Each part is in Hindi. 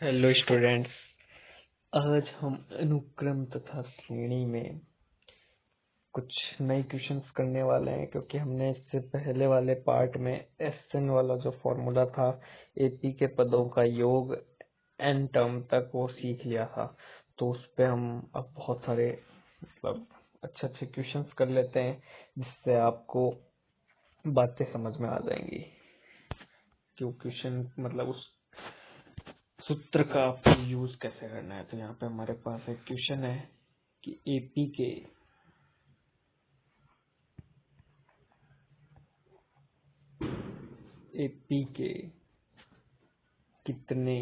Hello students. आज हम अनुक्रम तथा श्रेणी में कुछ नए क्वेश्चंस करने वाले हैं, क्योंकि हमने इससे पहले वाले पार्ट में एसएन वाला जो फॉर्मूला था एपी के पदों का योग एन टर्म तक वो सीख लिया था। तो उस पे हम अब बहुत सारे मतलब अच्छे अच्छे क्वेश्चंस कर लेते हैं, जिससे आपको बातें समझ में आ जाएंगी। जो क्वेश्चन मतलब उस सूत्र का आपको यूज कैसे करना है। तो यहाँ पे हमारे पास एक क्वेश्चन है कि एपी के कितने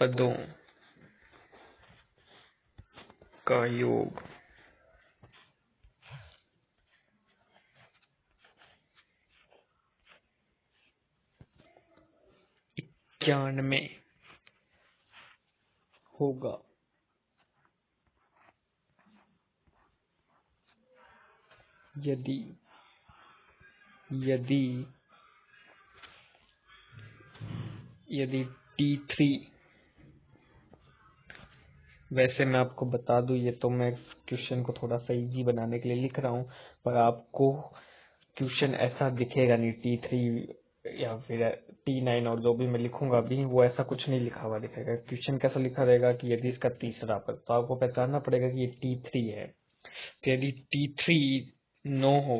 पदों का योग इक्यानवे होगा यदि यदि यदि T3। वैसे मैं आपको बता दूं, ये तो मैं क्वेश्चन को थोड़ा सा इजी बनाने के लिए लिख रहा हूँ, पर आपको क्वेश्चन ऐसा दिखेगा नहीं। T3 या फिर T9 और जो भी मैं लिखूंगा अभी, वो ऐसा कुछ नहीं लिखा हुआ दिखेगा। क्वेश्चन कैसा लिखा रहेगा कि यदि इसका तीसरा पद, तो आपको पहचानना पड़ेगा कि ये T3 है। तो यदि T3 नो हो,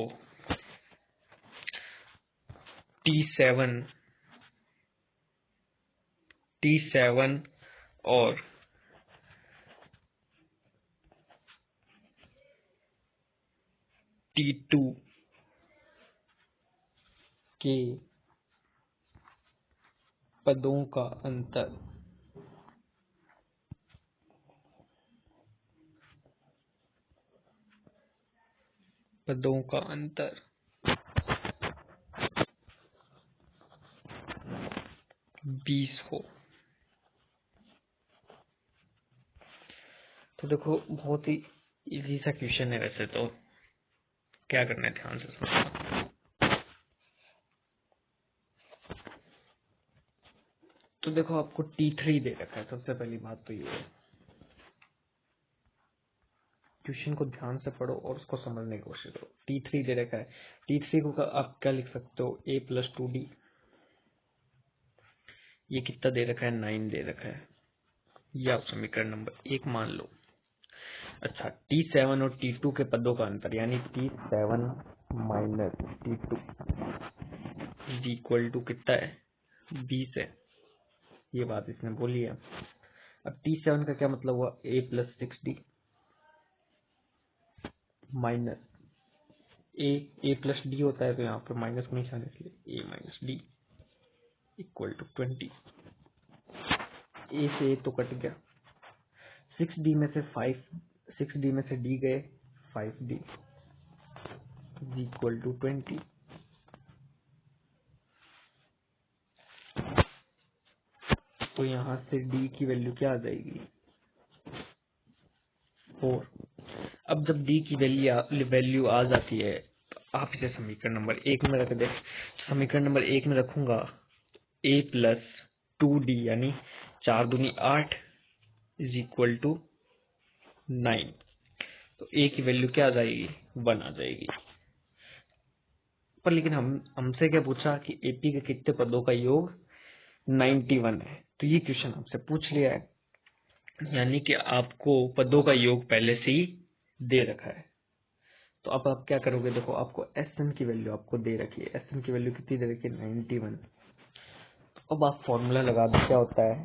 T7 और T2 के पदों का अंतर पदों का अंतर 20 हो। तो देखो, बहुत ही इजी सा क्वेश्चन है। वैसे तो क्या करना है, ध्यान से सुनो। तो देखो, आपको T3 दे रखा है। सबसे पहली बात तो ये है, क्वेश्चन को ध्यान से पढ़ो और उसको समझने की कोशिश करो। T3 दे रखा है। T3 को आप क्या लिख सकते हो, A+2D। ये कितना दे रखा है, 9 दे रखा है। ये आप समीकरण नंबर 1 मान लो। अच्छा, T7 और T2 के पदों का अंतर, यानी T7 minus T2 is equal to कितना है, 20 है। ये बात इसने बोली है। अब T7 का क्या मतलब हुआ, A+6D माइनस A+D होता है, तो यहाँ पर माइनस को निशान, इसलिए A-D इक्वल टू 20। A से A तो कट गया, 6D में से 6D में से D गए, 5D इज इक्वल टू 20। तो यहाँ से D की वैल्यू क्या आ जाएगी, 4। अब जब D की वैल्यू आ जाती है, तो आप इसे समीकरण नंबर 1 में रख दे। समीकरण नंबर 1 में रखूंगा A+2D, यानी 4 दूनी 8 इज इक्वल टू 9। तो A की वैल्यू क्या आ जाएगी, 1 आ जाएगी। पर लेकिन हमसे क्या पूछा कि एपी के कितने पदों का योग 91 है। तो ये क्वेश्चन हमसे पूछ लिया है, यानी कि आपको पदों का योग पहले से ही दे रखा है। तो अब आप क्या करोगे, देखो आपको एसएन की वैल्यू आपको दे रखी है। एसएन की वैल्यू कितनी दे रखी है, 91। तो अब आप फॉर्मूला लगा दो, क्या होता है,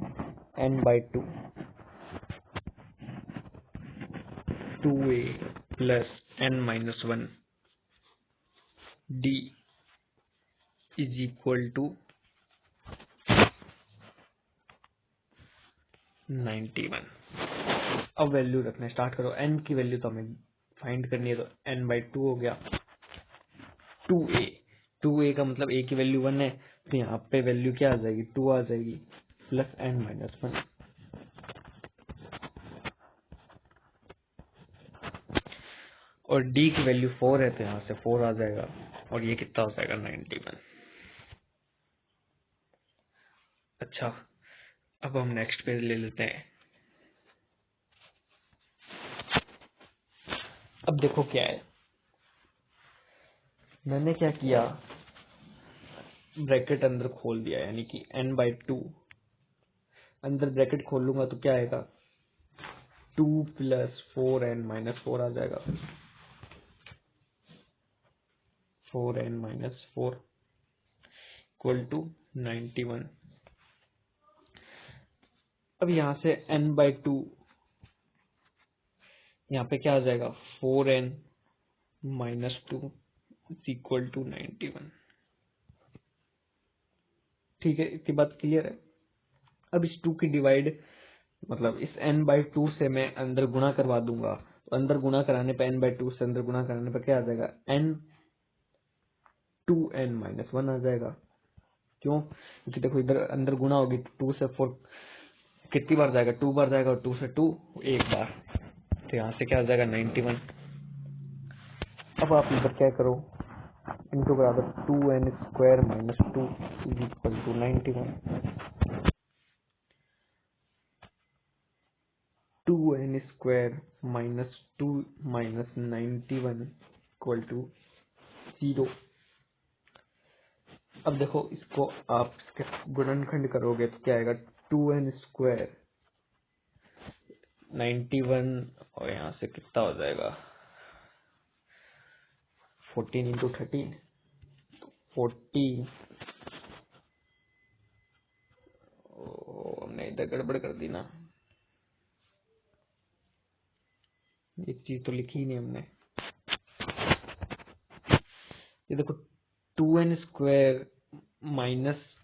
n/2 2a plus n-1 d is equal to 91। अब वैल्यू रखना स्टार्ट करो। n की वैल्यू तो हमें फाइंड करनी है, तो n/2 हो गया 2a। 2a का मतलब a की वैल्यू 1 है, तो यहाँ पे वैल्यू क्या आ जाएगी, 2 आ जाएगी, प्लस n-1। और d की वैल्यू 4 है, तो यहाँ से 4 आ जाएगा, और ये कितना हो जाएगा 91। अच्छा, अब हम नेक्स्ट पेज ले लेते हैं। अब देखो क्या है, मैंने क्या किया, ब्रैकेट अंदर खोल दिया, यानी कि n/2 अंदर ब्रैकेट खोल लूंगा तो क्या आएगा, 2 + 4n-4 आ जाएगा, 4n-4 = 91। अब यहाँ से n/2 यहाँ पे क्या आ जाएगा, 4n-2 = 91। ठीक है, इतनी बात क्लियर है। अब इस 2 की डिवाइड, मतलब इस n/2 से मैं अंदर गुणा करवा दूंगा, तो अंदर गुणा कराने पे n/2 से अंदर गुणा कराने पे क्या आ जाएगा, n2n-1 आ जाएगा। क्यों, क्योंकि देखो इधर अंदर गुणा होगी तो 2 से 4 कितनी बार जाएगा, 2 बार जाएगा, और 2 से 2 एक बार, तो यहाँ से क्या आ जाएगा 91। अब आप इधर क्या करो, इनटू बराबर 2n² - 2 = 91, 2n² - 2 - 91 = 0। अब देखो इसको आप इसके गुणनखंड करोगे तो क्या आएगा, 2n² 91, और यहाँ से कितना हो जाएगा, 14 × 13, 40। हमने इधर गड़बड़ कर दी ना, एक चीज तो लिखी ही नहीं हमने। ये देखो 2n² -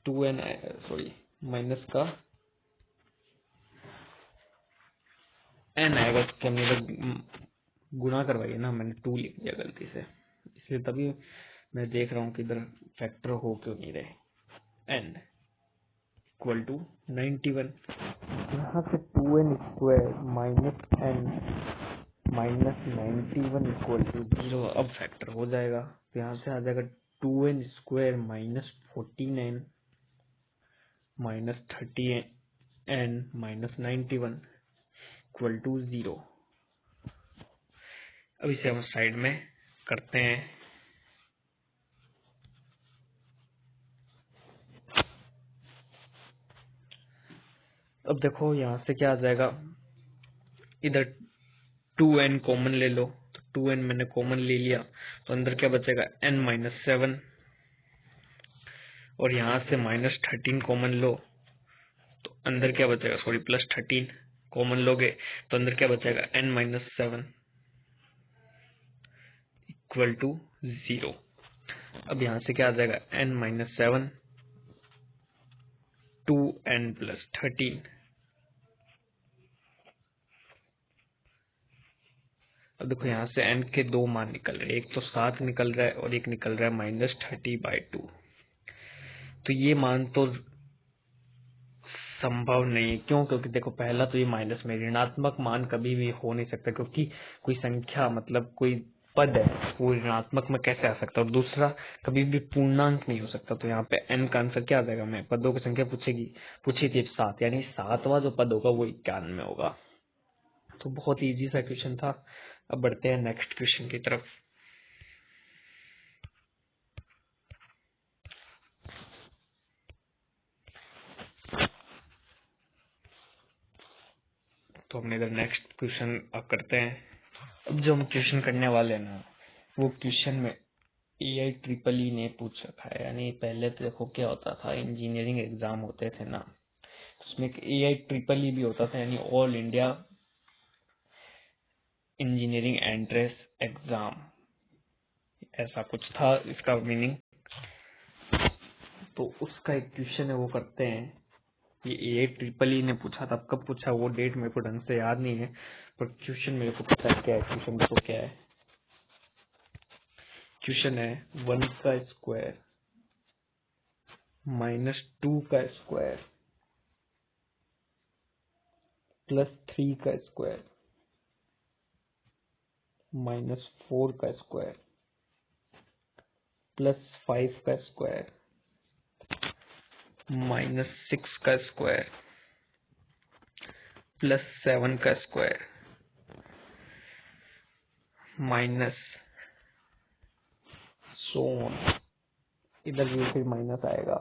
2n, सॉरी माइनस का n आएगा, क्योंकि हमने इधर गुणा करवाई है ना, मैंने 2 लिख दिया गलती से, इसलिए तभी मैं देख रहा हूँ कि इधर फैक्टर हो क्यों नहीं रहे। n = 91, यहाँ से 2n² - n - 91 = 0। अब फैक्टर हो जाएगा, तो यहाँ से आ जाएगा 2n² - 49 - 30n - 91 = 0। अब इसे हम साइड में करते हैं। अब देखो यहाँ से क्या आ जाएगा, इधर 2n कॉमन ले लो, तो 2n मैंने कॉमन ले लिया, तो अंदर क्या बचेगा, n-7, और यहाँ से -13 कॉमन लो तो अंदर क्या बचेगा, सॉरी +13 कॉमन लोगे तो अंदर क्या बचेगा, n-7 = 0। अब यहाँ से क्या आ जाएगा, n-7 2n + 13। अब देखो यहाँ से n के 2 मान निकल रहे हैं, एक तो 7 निकल रहा है और एक निकल रहा है -30/2। तो ये मान तो संभव नहीं है, क्यों, क्योंकि देखो पहला तो ये माइनस में ऋणात्मक मान कभी भी हो नहीं सकता, क्योंकि कोई संख्या मतलब कोई पद है वो ऋणात्मक में कैसे आ सकता है, और दूसरा कभी भी पूर्णांक नहीं हो सकता। तो यहाँ पे n का आंसर क्या आ जाएगा, मैं पदों की संख्या पूछी थी 7, यानी 7वां जो पद होगा वो 91 होगा। तो बहुत इजी सा क्वेश्चन था। अब बढ़ते हैं नेक्स्ट क्वेश्चन की तरफ। तो हमने इधर नेक्स्ट क्वेश्चन अब करते हैं। अब जो हम क्वेश्चन करने वाले हैं ना, वो क्वेश्चन में AIEEE ने पूछ रखा है। यानी पहले तो देखो क्या होता था, इंजीनियरिंग एग्जाम होते थे ना, उसमें AIEEE भी होता था, यानी all India engineering entrance exam, ऐसा कुछ था इसका मीनिंग। तो उसका एक क्वेश्चन है, वो करते हैं। ये AIEEE ने पूछा था, कब पूछा वो डेट मेरे को ढंग से याद नहीं है, पर क्वेश्चन मेरे को पता है क्या है। क्वेश्चन देखो क्या है, क्वेश्चन है 1 का स्क्वायर -2 का स्क्वायर +3 का स्क्वायर -4 का स्क्वायर प्लस 5 का स्क्वायर माइनस 6 का स्क्वायर प्लस 7 का स्क्वायर माइनस सो ऑन, इधर भी फिर माइनस आएगा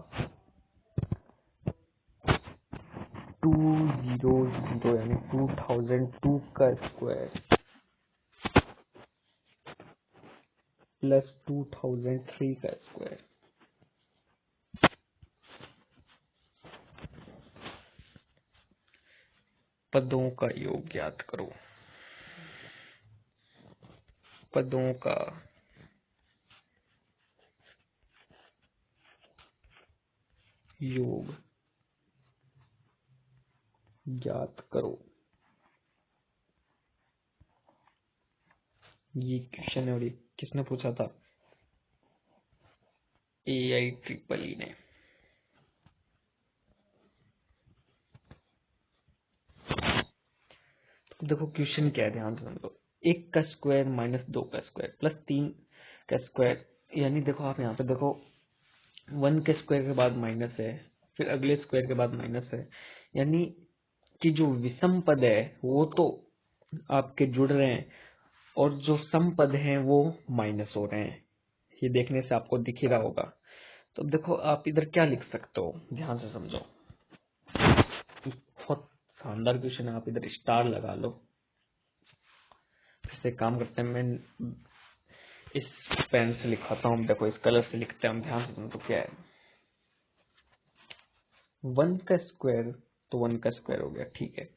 200 यानी 2002 का स्क्वायर प्लस 2003 का स्क्वायर। पदों का योग ज्ञात करो। पदों का योग ज्ञात करो। ये क्वेश्चन है और ये किसने पूछा था? AIEEE ने। तो देखो क्वेश्चन क्या है, ध्यान से समझो। 1 का स्क्वायर माइनस 2 का स्क्वायर प्लस 3 का स्क्वायर, यानी देखो आप यहाँ पे देखो 1 के स्क्वायर के बाद माइनस है, फिर अगले स्क्वायर के बाद माइनस है, यानी कि जो विषम पद है वो तो आपके जुड़ रहे हैं और जो सम पद हैं वो माइनस हो रहे हैं। ये देखने से आपको दिख ही रहा होगा। तो अब देखो आप इधर क्या लिख सकते हो, ध्यान से समझो। बहुत शानदार क्वेश्चन है, आप इधर स्टार लगा लो। इससे काम करते हैं, मैं इस पेन से लिखाता हूँ, देखो इस कलर से लिखते हैं हम, ध्यान से समझो क्या है। 1 का स्क्वायर तो 1 का स्क्वायर हो गया, ठीक है।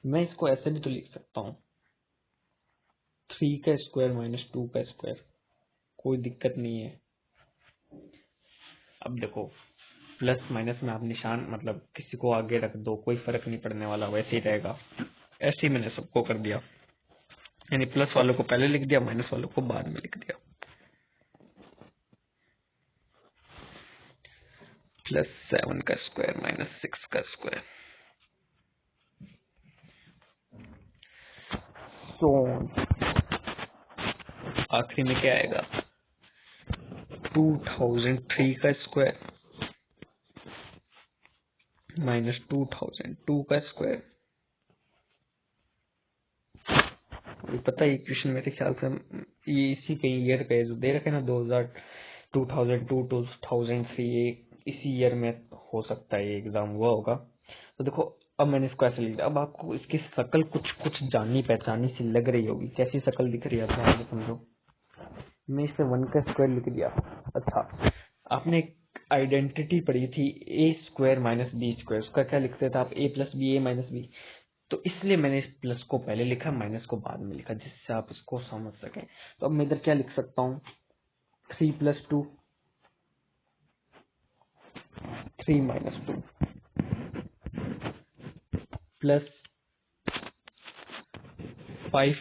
मैं इसको ऐसे भी तो लिख सकता हूँ 3 का स्क्वायर माइनस 2 का स्क्वायर, कोई दिक्कत नहीं है। अब देखो प्लस माइनस में आप निशान मतलब किसी को आगे रख दो, कोई फर्क नहीं पड़ने वाला, वैसे ही रहेगा। ऐसे ही मैंने सबको कर दिया, यानी प्लस वालों को पहले लिख दिया, माइनस वालों को बाद में लिख दिया। प्लस 7 का स्क्वायर माइनस 6 का स्क्वायर, सो आखिरी में क्या आएगा? 2003 का स्क्वायर माइनस 2002 का स्क्वायर। ये पता है क्वेश्चन मेरे ख्याल से ये इसी के ईयर का है जो दे रखे ना, 2002 2003, ये इसी ईयर में हो सकता है ये एग्जाम हुआ होगा। तो देखो अब मैंने इसको ऐसे लिख दिया। अब आपको इसकी शक्ल कुछ कुछ जानी पहचानी सी लग रही होगी, कैसी शक्ल दिख रही है आप ध्यान से समझो। मैं इसे 1 का स्क्वायर लिख दिया। अच्छा, आपने एक आइडेंटिटी पढ़ी थी ए स्क्वायर माइनस बी स्क्वायर, उसका क्या लिखते थे आप? ए प्लस बी, ए माइनस बी। तो इसलिए मैंने इस प्लस को पहले लिखा, माइनस को बाद में लिखा, जिससे आप इसको समझ सकें। तो अब मैं इधर क्या लिख सकता हूँ? 3 plus 2, 3 minus 2 plus 5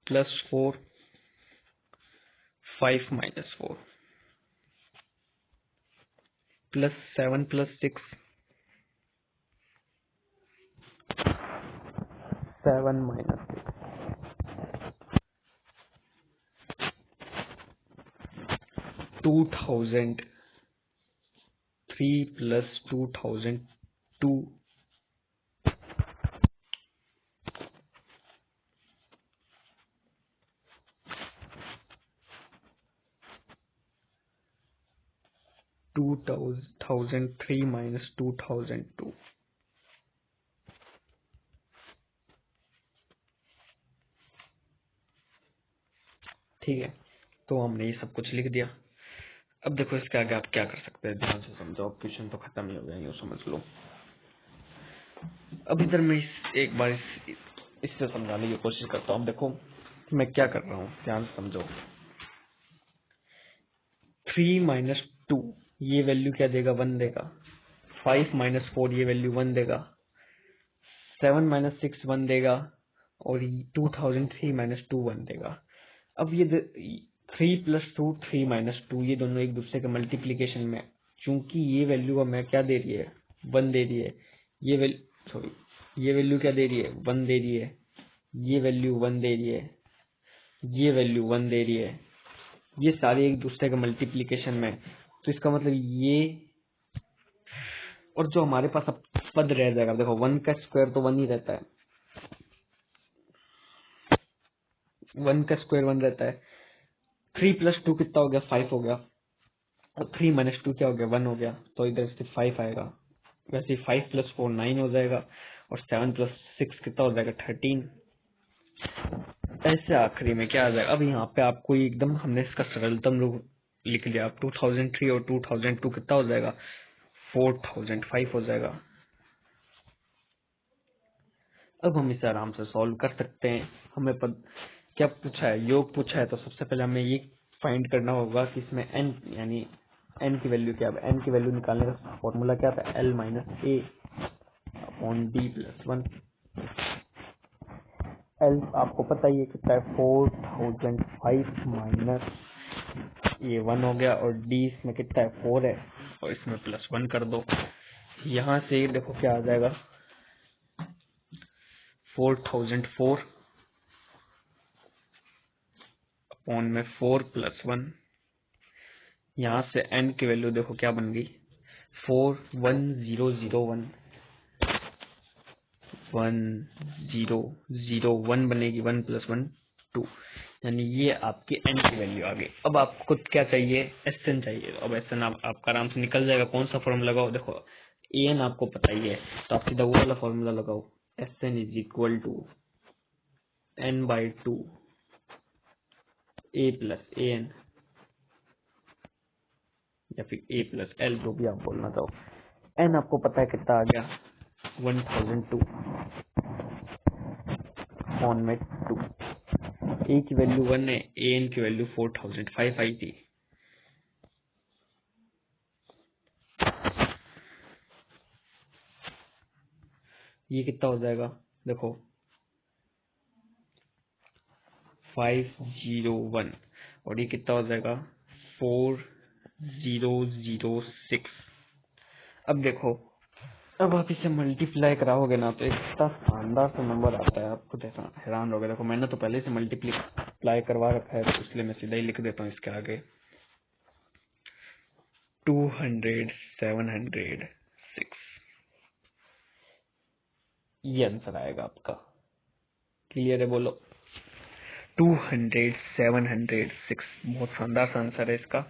plus 4, 5 minus 4 plus 7 plus 6, 7 minus 6। 2003 plus 2002 2003 minus 2002। ठीक है, तो हमने ये सब कुछ लिख दिया। अब देखो इसके आगे आप क्या कर सकते हैं, ध्यान से समझो। अब क्वेश्चन तो खत्म ही हो गया, यूँ समझ लो। अब इधर मैं एक बार इससे समझाने की कोशिश करता हूँ। देखो मैं क्या कर रहा हूँ, ध्यान से समझो। 3 माइनस 2 ये वैल्यू क्या देगा? 1 देगा। 5 माइनस 4 ये वैल्यू 1 देगा। 7 माइनस 6 1 देगा। और 2003 माइनस 2 1 देगा। अब ये 3 प्लस 2 3 माइनस 2 ये दोनों एक दूसरे के मल्टीप्लीकेशन में, चूंकि ये वैल्यू हमें क्या दे रही है? 1 दे रही है। ये वैल्यू सॉरी ये वैल्यू क्या दे रही है? 1 दे रही है। ये वैल्यू 1 दे रही है। ये वैल्यू 1 दे रही है। ये सारे एक दूसरे के मल्टीप्लीकेशन में, तो इसका मतलब ये, और जो हमारे पास अब पद रह जाएगा, देखो 1 का स्क्वायर तो 1 ही रहता है, 1 का स्क्वायर 1 रहता है। 3 + 2 कितना हो गया, 5 हो गया, और 3 - 2 क्या हो गया, 1 हो गया, तो इधर से 5 आएगा। वैसे 5 + 4 9 हो जाएगा, और 7 + 6 कितना हो जाएगा, 13। ऐसे आखिरी में क्या आ जाएगा, अब यहाँ पे आपको एकदम हमने इसका सरलतम रूप लिख लिया। अब 2003 और 2002 कितना हो जाएगा, 4005 हो जाएगा। अब हम इसे आराम से सॉल्व कर सकते हैं। हमें क्या पूछा है, योग पूछा है, तो सबसे पहले हमें ये फाइंड करना होगा कि इसमें n यानी n की वैल्यू क्या है। n की वैल्यू निकालने का फॉर्मूला क्या था, L - A/D + 1। L आपको पता ही है कितना है, 4005 माइनस ये 1 हो गया, और D इसमें कितना है, 4 है, और इसमें +1 कर दो। यहाँ से देखो क्या आ जाएगा, 4004 अपॉन में 4 + 1। यहाँ से n की वैल्यू देखो क्या बन गई, 41001 1001 बनेगी, 1 + 1 2, यानी ये आपकी n की वैल्यू आ गई। अब आपको क्या चाहिए, Sn चाहिए। अब Sn आपका आराम से निकल जाएगा। कौन सा फॉर्मूला लगाओ, देखो An आपको पता ही है, तो आप सीधा वो वाला फॉर्मूला लगाओ, Sn = n/2 A + An, या फिर A + L, जो भी आप बोलना चाहो। n आपको पता है कितना आ गया, 1002 ऑन में 2। A की वैल्यू 1 है, An की वैल्यू 4005 आई थी। ये कितना हो जाएगा, देखो 501, और ये कितना हो जाएगा, 4006। अब देखो, अब आप इसे मल्टीप्लाई कराओगे ना, तो इतना शानदार सा नंबर आता है, आप खुद हैरान हो गए। देखो मैंने तो पहले से मल्टीप्लाई करवा रखा है, तो इसलिए मैं सीधा ही लिख देता हूँ इसके आगे, 200 706, ये आंसर आएगा आपका। क्लियर है, बोलो। 200 706, बहुत शानदार सा आंसर है इसका।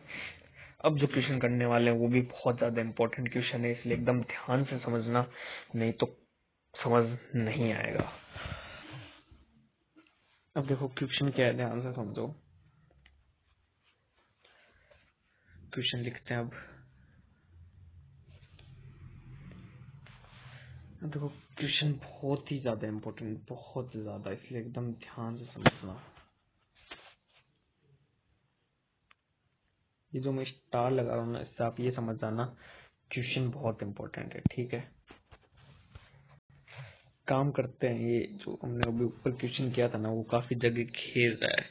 अब जो क्वेश्चन करने वाले हैं वो भी बहुत ज्यादा इंपॉर्टेंट क्वेश्चन है, इसलिए एकदम ध्यान से समझना, नहीं तो समझ नहीं आएगा। अब देखो क्वेश्चन क्या है, ध्यान से समझो। क्वेश्चन लिखते हैं। अब देखो क्वेश्चन बहुत ही ज्यादा इंपॉर्टेंट, बहुत ज्यादा, इसलिए एकदम ध्यान से समझना। ये जो मैं स्टार लगा रहा हूँ ना, इससे आप ये समझ जाना क्वेश्चन बहुत इंपॉर्टेंट है, ठीक है। काम करते हैं, ये जो हमने अभी ऊपर क्वेश्चन किया था ना, वो काफी जगह घेर रहा है,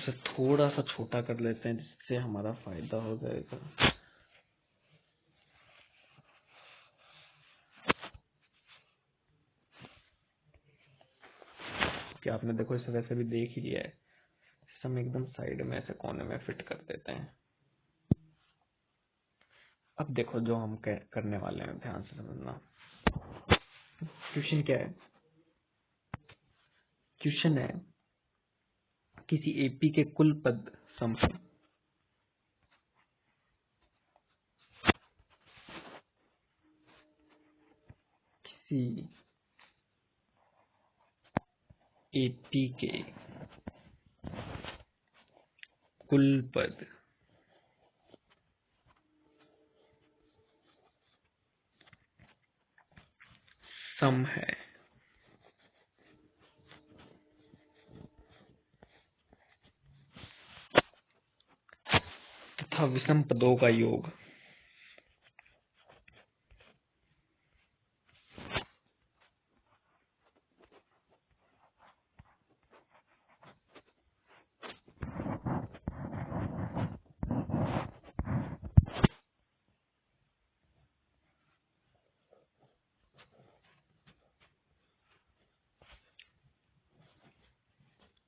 उसे थोड़ा सा छोटा कर लेते हैं, जिससे हमारा फायदा हो जाएगा। कि आपने देखो इसे वैसे भी देख ही लिया है, इसे हम एकदम साइड में ऐसे कोने में फिट कर देते हैं। अब देखो जो हम करने वाले हैं, ध्यान से समझना। क्वेश्चन क्या है, क्वेश्चन है किसी एपी के कुल पद सम है। किसी एपी के कुल पद सम है तथा विषम पदों का योग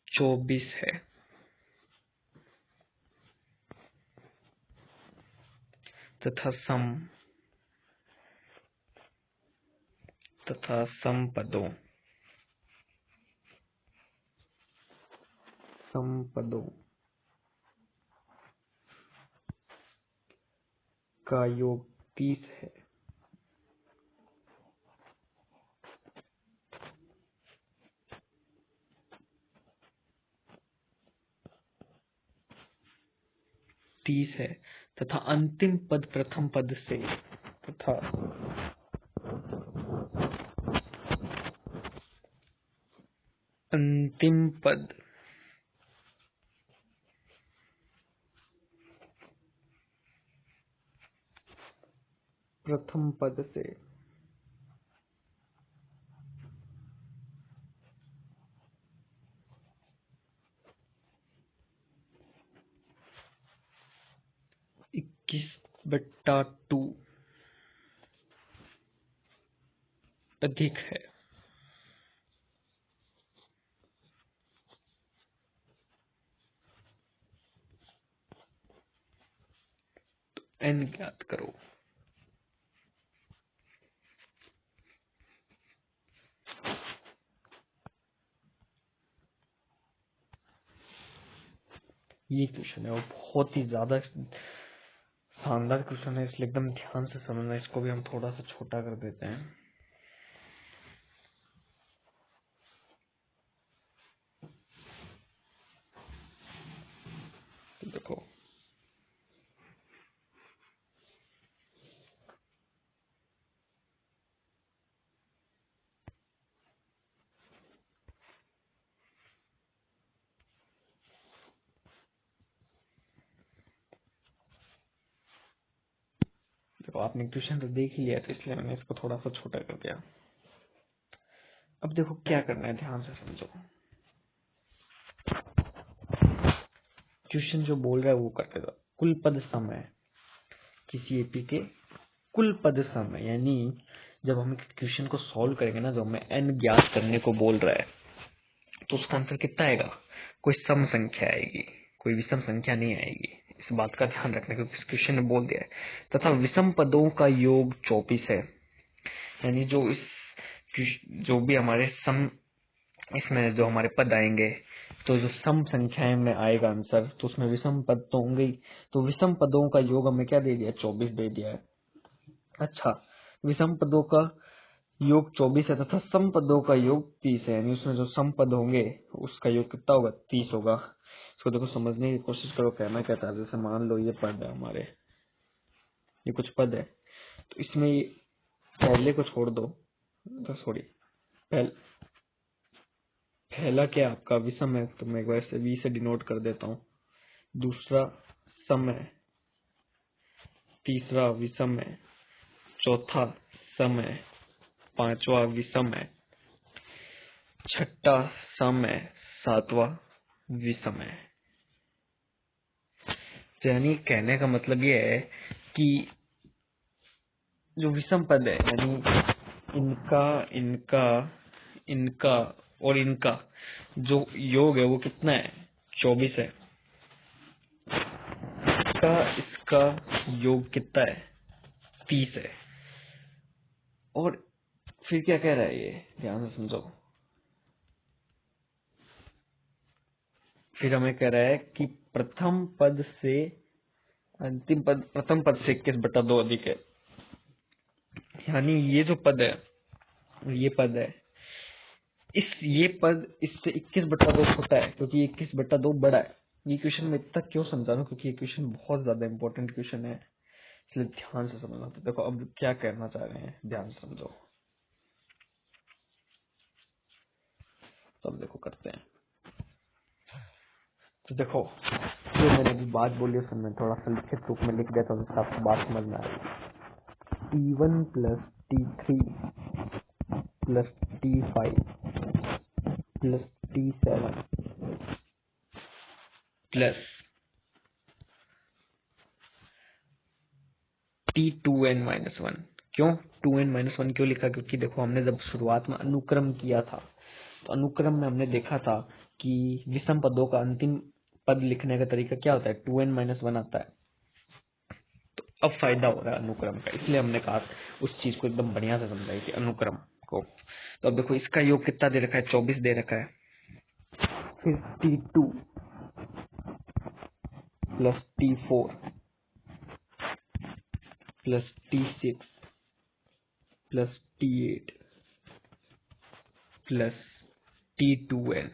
चौबीस है। तथा समपदों का योग 30 है। तथा अंतिम पद प्रथम पद से प्रथम पद से 21/2 अधिक है। तो n ज्ञात करो। ये क्वेश्चन है, वो बहुत ही ज्यादा शानदार क्वेश्चन है, इसलिए एकदम ध्यान से समझना। इसको भी हम थोड़ा सा छोटा कर देते हैं। तो देखो, आपने क्वेश्चन तो देख ही लिया, तो इसलिए मैंने इसको थोड़ा सा छोटा कर दिया। अब देखो क्या करना है, ध्यान से समझो। क्वेश्चन जो बोल रहा है वो करते जाओ। कुल पद सम है, किसी एपी के कुल पद सम है, यानी जब हम क्वेश्चन को सॉल्व करेंगे ना, जो हमें n ज्ञात करने को बोल रहा है, तो उसका आंसर कितना आएगा? कोई सम संख्या आएगी, कोई विषम संख्या नहीं आएगी। इस बात का ध्यान रखना, क्योंकि इस क्वेश्चन ने बोल दिया है। तथा विषम पदों का योग 24 है, यानी जो भी हमारे सम, इसमें जो हमारे पद आएंगे, तो जो सम संख्याएं में आएगा आंसर, तो उसमें विषम पद तो होंगे ही। तो विषम पदों का योग हमें क्या दे दिया? 24 दे दिया है। अच्छा, विषम पदों का योग 24 है तथा सम पदों का योग 30 है, यानी उसमें जो सम पद होंगे उसका योग कितना होगा? 30 होगा। इसको देखो, समझने की कोशिश करो। कहना क्या था, जैसे मान लो ये पद है हमारे, ये कुछ पद है, तो इसमें ये पहले को छोड़ दो, तो सॉरी, पहला क्या आपका विषम है, तो मैं एक बार से वी से डिनोट कर देता हूँ। दूसरा सम है, तीसरा विषम है, चौथा सम है, पांचवा विषम है, छठा सम है, सातवां विषम है। तो यानी कहने का मतलब ये है कि जो विषम पद है, यानी इनका इनका इनका और इनका जो योग है वो कितना है? 24 है। इसका योग कितना है? 30 है। और फिर क्या कह रहा है ये, ध्यान से समझो। फिर हमें कह रहा है कि प्रथम पद से अंतिम पद, प्रथम पद से 21/2 अधिक है, यानी ये जो पद है, ये पद है, ये पद इससे 21/2 छोटा है, क्योंकि 21/2 बड़ा है। ये क्वेश्चन में इतना क्यों समझा रहा हूँ, क्योंकि ये क्वेश्चन बहुत ज्यादा इंपॉर्टेंट क्वेश्चन है, इसलिए ध्यान से समझना। तो देखो अब क्या कहना चाह रहे हैं, ध्यान से समझो। तो अब देखो करते हैं। तो देखो, जो मैंने अभी बात बोली उसे मैं थोड़ा सा लिखित रूप में लिख देता हूँ, जिससे आपको बात समझ में आएगी। T1 plus T3 plus T5 plus T7 plus T2n-1। क्यों 2n-1 क्यों लिखा? क्योंकि देखो, हमने जब शुरुआत में अनुक्रम किया था, तो अनुक्रम में हमने देखा था कि विषम पदों का अंतिम पद लिखने का तरीका क्या होता है? 2n-1 आता है। तो अब फायदा हो रहा है अनुक्रम का, इसलिए हमने कहा उस चीज को एकदम बढ़िया से समझाई कि अनुक्रम को। तो अब देखो इसका योग कितना दे रखा है, 24 दे रखा है। फिर T2 plus T4 plus T6 plus T8 plus T2n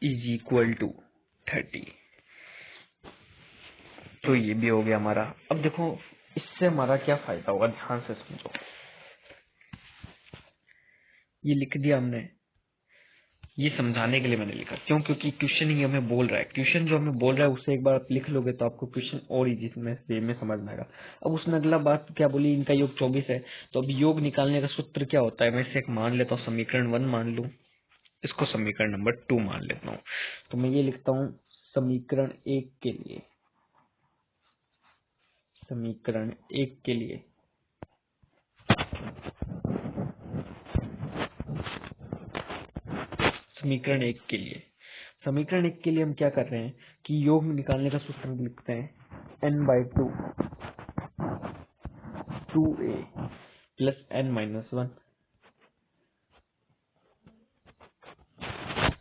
is equal to 30। तो ये भी हो गया हमारा। अब देखो इससे हमारा क्या फायदा होगा, ध्यान से समझो। ये लिख दिया हमने, ये समझाने के लिए मैंने लिखा, क्यों? क्योंकि क्वेश्चन ही हमें बोल रहा है, क्वेश्चन जो हमें बोल रहा है उसे एक बार आप लिख लोगे तो आपको क्वेश्चन और इजी वे में समझ में आएगा। अब उसने अगला बात क्या बोली, इनका योग 24 है, तो अब योग निकालने का सूत्र क्या होता है, मैं इसे एक मान लेता हूँ, समीकरण 1 मान लूं, इसको समीकरण नंबर 2 मान लेता हूँ। तो मैं ये लिखता हूँ समीकरण 1 के लिए, समीकरण 1 के लिए समीकरण 1 के लिए समीकरण 1 के लिए हम क्या कर रहे हैं कि योग निकालने का सूत्र लिखते हैं n/2 2a प्लस n-1।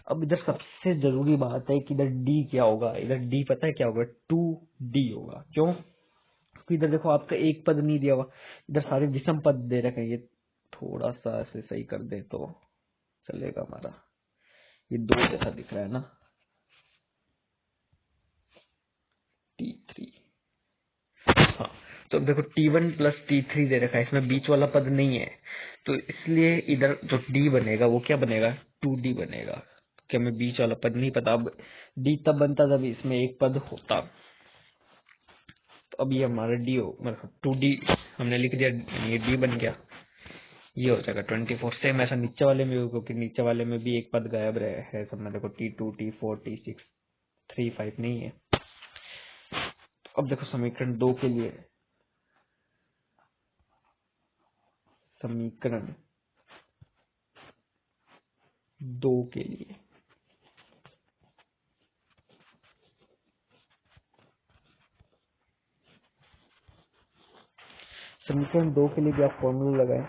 अब इधर सबसे जरूरी बात है कि इधर d क्या होगा, इधर d पता है क्या होगा, 2d होगा। क्यों? क्योंकि इधर देखो आपका एक पद नहीं दिया हुआ, इधर सारे विषम पद दे रखे हैं। ये थोड़ा सा ऐसे सही कर दे तो चलेगा हमारा, ये 2 जैसा दिख रहा है ना, T3। हाँ, तो अब देखो T1 प्लस T3 दे रखा है, इसमें बीच वाला पद नहीं है, तो इसलिए इधर जो D बनेगा वो क्या बनेगा, 2D बनेगा, कि हमें बीच वाला पद नहीं पता। अब D तब बनता जब इसमें एक पद होता। तो अब ये हमारा D हो, मतलब 2D हमने लिख दिया, ये D बन गया, ये हो जाएगा 24। सेम ऐसा नीचे वाले में भी, क्योंकि नीचे वाले में भी एक पद गायब रहे है सब में, देखो T2 T4 T6 3 5 नहीं है। तो अब देखो समीकरण 2 के लिए, समीकरण 2 के लिए समीकरण 2 के लिए भी आप फॉर्मूला लगाए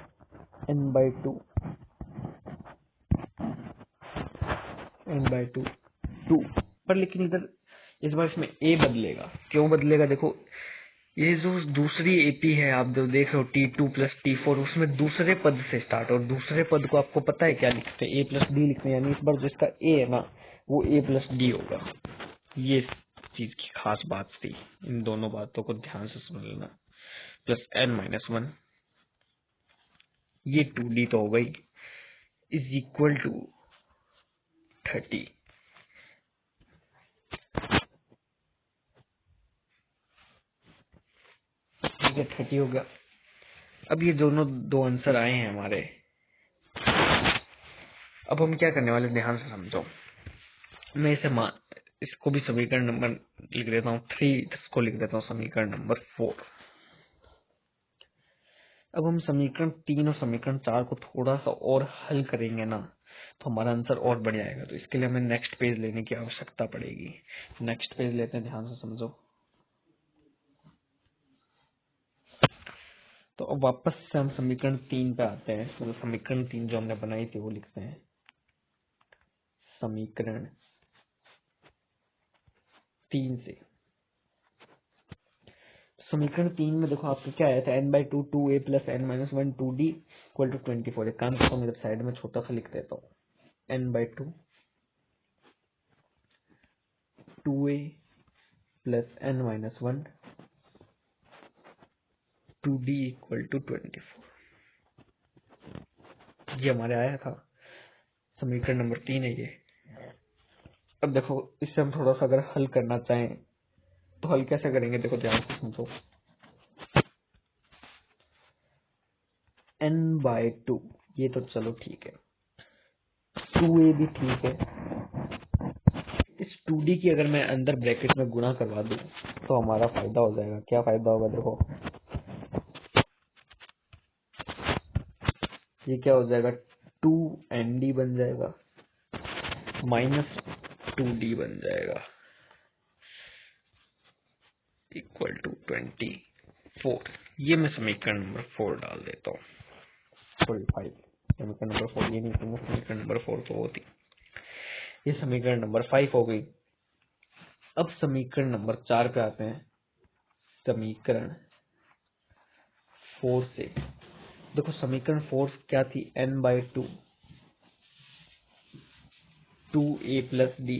n/2 2 पर, लेकिन इधर इस बार इसमें a बदलेगा। क्यों बदलेगा, देखो ये जो दूसरी एपी है आप जो देख रहे हो T2 प्लस T4, उसमें दूसरे पद से स्टार्ट, और दूसरे पद को आपको पता है क्या लिखते हैं, a प्लस डी लिखते हैं, यानी इस बार जिसका a है ना वो a प्लस डी होगा। ये चीज की खास बात थी, इन दोनों बातों को ध्यान से समझ लेना। प्लस n-1, ये 2D तो हो गई, इज इक्वल टू 30। ठीक है, 30 हो गया। अब ये दोनों दो आंसर आए हैं हमारे। अब हम क्या करने वाले, ध्यान से समझो। मैं इसको भी समीकरण नंबर लिख देता हूँ 3, इसको लिख देता हूँ समीकरण नंबर 4। अब हम समीकरण 3 और समीकरण 4 को थोड़ा सा और हल करेंगे ना, तो हमारा आंसर और बढ़ जाएगा। तो इसके लिए हमें नेक्स्ट पेज लेने की आवश्यकता पड़ेगी। नेक्स्ट पेज लेते हैं, ध्यान से समझो। तो अब वापस से हम समीकरण 3 पे आते हैं। तो समीकरण 3 जो हमने बनाई थी वो लिखते हैं समीकरण 3 से। समीकरण 3 में देखो आपको क्या आया था, n/2 2a plus n-1 2d equal to 24। एक काम करता हूँ, मेरे साइड में छोटा सा लिख देता हूँ, n/2 2a plus n-1 2d equal to 24। ये हमारे आया था, समीकरण नंबर 3 है ये। अब देखो इससे हम थोड़ा सा अगर हल करना चाहें तो हल कैसे करेंगे, देखो ध्यान से समझो। n/2 ये तो चलो ठीक है, 2a भी ठीक है। इस 2d की अगर मैं अंदर ब्रैकेट में गुणा करवा दूं तो हमारा फायदा हो जाएगा। क्या फायदा होगा, देखो ये क्या हो जाएगा, 2nd बन जाएगा माइनस 2d बन जाएगा। Equal to 24। ये मैं समीकरण नंबर 4 डाल देता हूँ, सॉरी 5। समीकरण नंबर 4 ये नहीं कहूँगा, समीकरण नंबर 4 तो होती, ये समीकरण नंबर 5 हो गई। अब समीकरण नंबर 4 पे आते हैं। समीकरण 4 से देखो, समीकरण 4 क्या थी, n/2 2a plus d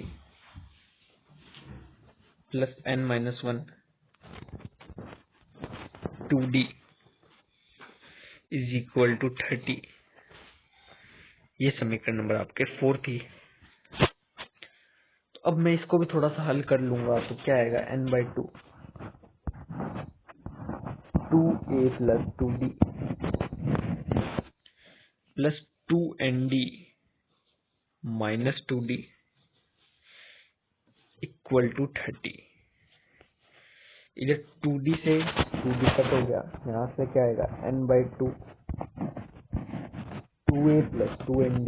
plus n-1 2d is equal to 30। ये समीकरण नंबर आपके 4 थी। तो अब मैं इसको भी थोड़ा सा हल कर लूंगा, तो क्या आएगा, n/2 2a plus 2d plus 2nd minus 2d equal to 30। इधर 2d से 2d कट हो गया, यहाँ से क्या आएगा, n/2 2a plus 2nd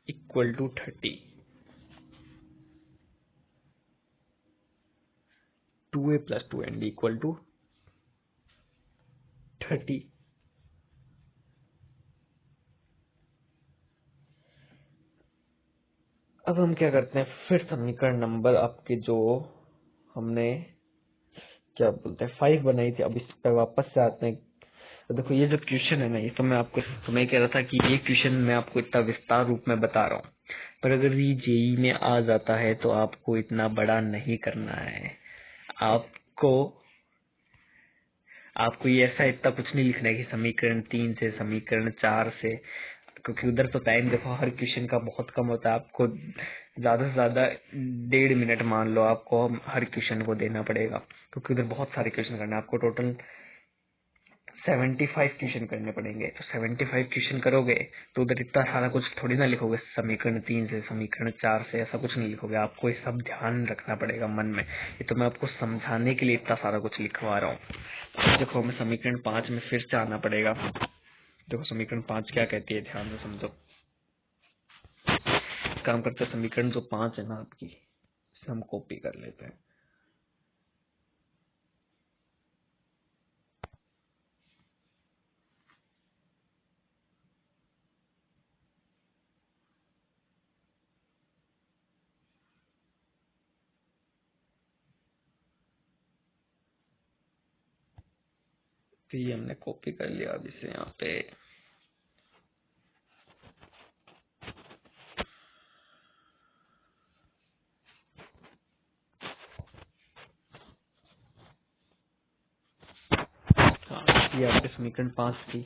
equal to 30। 2a plus 2nd equal to 30। अब हम क्या करते हैं, फिर समीकरण नंबर आपके जो हमने क्या बोलते हैं 5 बनाई थी, अब इस पर वापस से आते हैं। तो देखो, ये जो क्वेश्चन है ना, ये तो मैं आपको मैं कह रहा था कि ये क्वेश्चन मैं आपको इतना विस्तार रूप में बता रहा हूँ, पर अगर ये जेई में आ जाता है तो आपको इतना बड़ा नहीं करना है। आपको आपको ये ऐसा इतना कुछ नहीं लिखना है कि समीकरण 3 से, समीकरण 4 से, क्योंकि उधर तो टाइम देखो हर क्वेश्चन का बहुत कम होता है। आपको ज्यादा से ज्यादा 1.5 मिनट मान लो आपको हर क्वेश्चन को देना पड़ेगा, क्योंकि उधर बहुत सारे क्वेश्चन करने हैं। आपको टोटल 75 क्वेश्चन करने पड़ेंगे। तो 75 क्वेश्चन करोगे तो उधर इतना सारा कुछ थोड़ी ना लिखोगे, समीकरण 3 से, समीकरण 4 से, ऐसा कुछ नहीं लिखोगे। आपको ये सब ध्यान रखना पड़ेगा मन में। ये तो मैं आपको समझाने के लिए इतना सारा कुछ लिखवा रहा हूँ। देखो, हमें समीकरण 5 में फिर से आना पड़ेगा। देखो, समीकरण 5 क्या कहती है, ध्यान से समझो। काम करते हैं, समीकरण जो 5 है ना आपकी, इसे हम कॉपी कर लेते हैं। तो ये हमने कॉपी कर लिया। अब इसे यहाँ पे हाँ, ये आपके समीकरण 5 थी।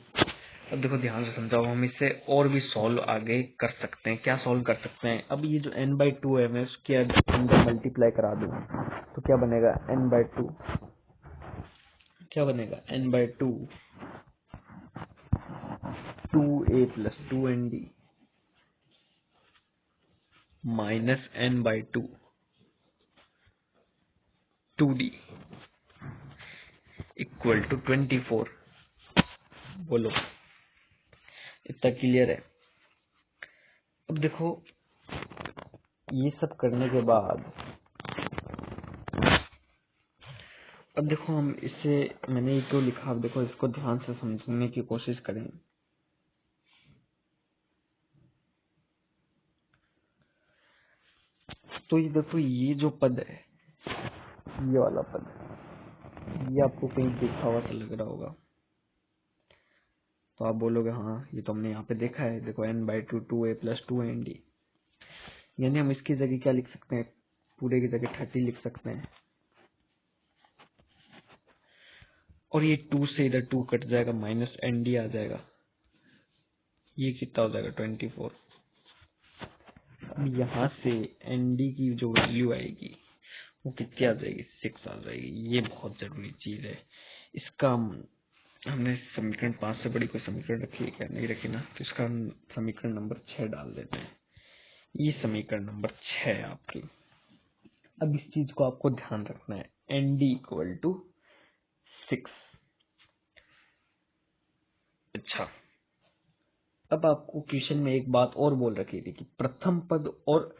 अब देखो, ध्यान से समझाओ, हम इसे और भी सॉल्व आगे कर सकते हैं। क्या सॉल्व कर सकते हैं, अब ये जो n/2 है, मैं उसके अंदर मल्टीप्लाई करा दूं तो क्या बनेगा, n/2 क्या बनेगा, n/2 2a plus 2nd minus n/2 2d equal to 24। बोलो, इतना क्लियर है। अब देखो, ये सब करने के बाद अब देखो, हम इसे, मैंने ये क्यों लिखा, अब देखो इसको ध्यान से समझने की कोशिश करें। तो ये देखो, ये जो पद है, ये वाला पद, ये आपको कहीं देखा हुआ सा लग रहा होगा। तो आप बोलोगे हाँ, ये तो हमने यहाँ पे देखा है। देखो, n/2 2a प्लस 2nd, यानी हम इसकी जगह क्या लिख सकते हैं, पूरे की जगह 30 लिख सकते हैं। और ये 2 से इधर 2 कट जाएगा, माइनस nd आ जाएगा। ये कितना हो जाएगा, 24। अब यहाँ से nd की जो वैल्यू आएगी वो कितनी आ जाएगी, 6 आ जाएगी। ये बहुत जरूरी चीज है। इसका हमने समीकरण 5 से बड़ी कोई समीकरण रखी है क्या, नहीं रखी ना, तो इसका हम समीकरण नंबर 6 डाल देते हैं। ये समीकरण नंबर 6 है आपकी। अब इस चीज को आपको ध्यान रखना है, nd इक्वल टू 6। अच्छा, अब आपको क्वेश्चन में एक बात और बोल रखी थी कि प्रथम पद और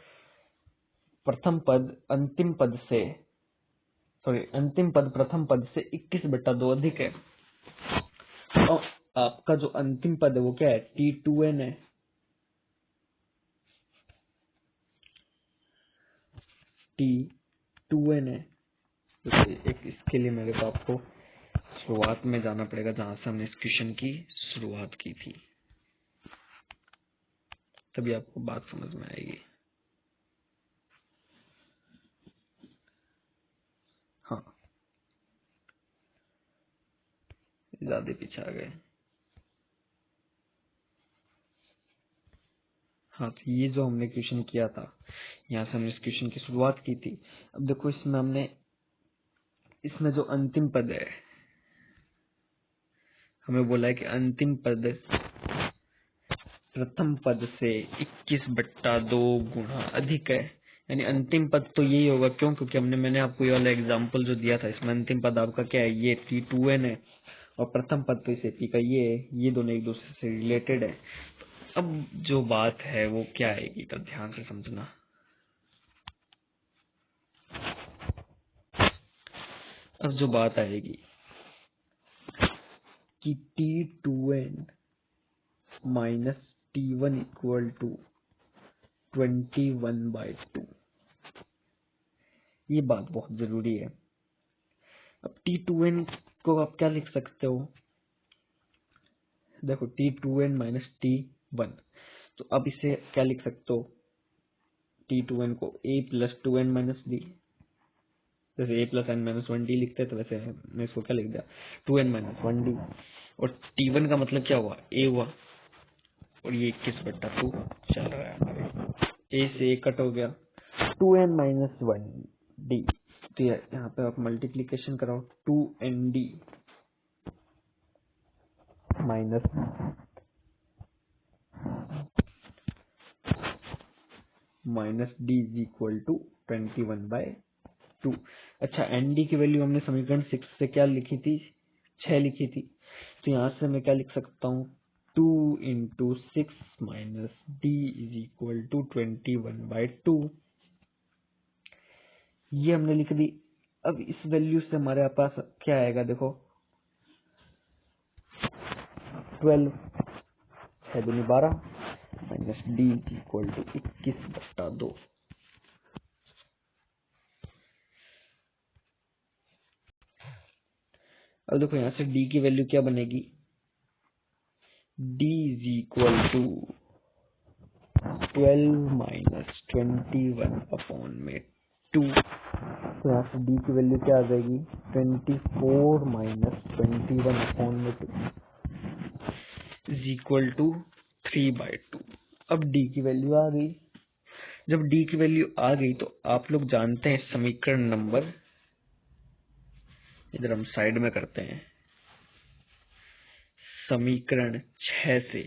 प्रथम पद अंतिम पद से अंतिम पद प्रथम पद से 21/2 अधिक है। और आपका जो अंतिम पद है वो क्या है, T2n है। T2n है। तो एक इसके लिए मेरे को आपको शुरुआत में जाना पड़ेगा, जहां से हमने इस क्वेश्चन की शुरुआत की थी, तभी आपको बात समझ में आएगी। हाँ, ज्यादा पीछे आ गए। हाँ, तो ये जो हमने क्वेश्चन किया था, यहाँ से हमने इस क्वेश्चन की शुरुआत की थी। अब देखो इसमें जो अंतिम पद है, हमें बोला है कि अंतिम पद प्रथम पद से 21/2 गुना अधिक है। यानी अंतिम पद तो यही होगा, क्यों? क्योंकि मैंने आपको ये वाला एग्जाम्पल जो दिया था, इसमें अंतिम पद आपका क्या है, ये T2n है, और प्रथम पद तो इस एपी का ये है। ये दोनों एक दूसरे से रिलेटेड है। अब जो बात है वो क्या आएगी, तो ध्यान से समझना। अब जो बात आएगी कि T2n minus T1 equal to 21/2, ये बात बहुत जरूरी है। अब T2n को आप क्या लिख सकते हो, देखो T2n माइनस T1, तो अब इसे क्या लिख सकते हो, T2n को a plus 2n minus d, जैसे a plus n minus 1d लिखते हैं, तो वैसे मैं इसको क्या लिख दिया, 2n माइनस 1d। और T1 का मतलब क्या हुआ, a हुआ, और ये 21/2 चल रहा है हमारे, a से a कट हो गया, 2n माइनस 1d। तो यहाँ पे आप मल्टीप्लीकेशन कराओ, 2nd minus d is equal to 21/2। अच्छा, nd की वैल्यू हमने समीकरण 6 से क्या लिखी थी, 6 लिखी थी। तो यहाँ से मैं क्या लिख सकता हूँ, 2 into 6 minus d is equal to 21/2। ये हमने लिख दी। अब इस वैल्यू से हमारे पास क्या आएगा, देखो 12, 6 दूनी 12 minus d is equal to 21/2। अब देखो यहाँ से d की वैल्यू क्या बनेगी, d is equal to 12 minus 21/2। तो यहाँ से d की वैल्यू क्या आ जाएगी, 24 माइनस 21/2 इज इक्वल टू 3/2। अब d की वैल्यू आ गई। जब d की वैल्यू आ गई तो आप लोग जानते हैं समीकरण नंबर, इधर हम साइड में करते हैं, समीकरण 6 से,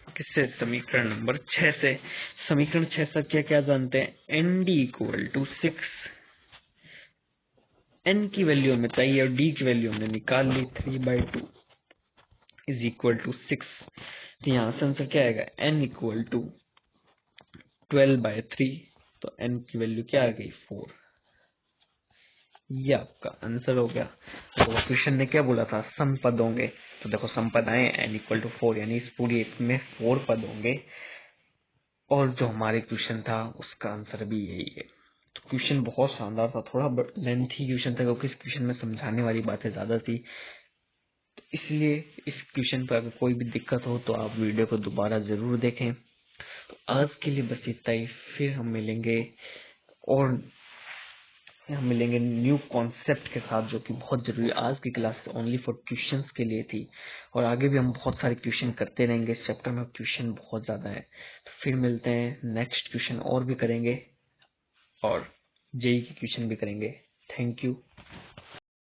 किससे, समीकरण नंबर 6 से। समीकरण 6 से क्या क्या जानते हैं, nd इक्वल टू 6, n की वैल्यू हमें चाहिए और d की वैल्यू हमने निकाल ली, 3/2 इज इक्वल टू 6। तो यहाँ से आंसर क्या आएगा, n इक्वल टू 12/3, तो n की वैल्यू क्या आ गई, 4। ये आपका आंसर हो गया। तो क्वेश्चन ने क्या बोला था, सम पद होंगे, तो देखो सम पद आए n इक्वल टू 4, यानी इस पूरी इसमें 4 पद होंगे, और जो हमारे क्वेश्चन था उसका आंसर भी यही है। तो क्वेश्चन बहुत शानदार था, थोड़ा लेंथी क्वेश्चन था, क्योंकि इस क्वेश्चन में समझाने वाली बातें ज्यादा थी। तो इसलिए इस क्वेश्चन पर अगर कोई भी दिक्कत हो तो आप वीडियो को दोबारा जरूर देखें। तो आज के लिए बस इतना ही, फिर हम मिलेंगे, और हम मिलेंगे न्यू कॉन्सेप्ट के साथ, जो कि बहुत जरूरी है। आज की क्लास ओनली फॉर क्वेश्चंस के लिए थी, और आगे भी हम बहुत सारे क्वेश्चन करते रहेंगे। इस चैप्टर में क्वेश्चन बहुत ज्यादा है। तो फिर मिलते हैं, नेक्स्ट क्वेश्चन और भी करेंगे, और जेई के क्वेश्चन भी करेंगे। Thank you.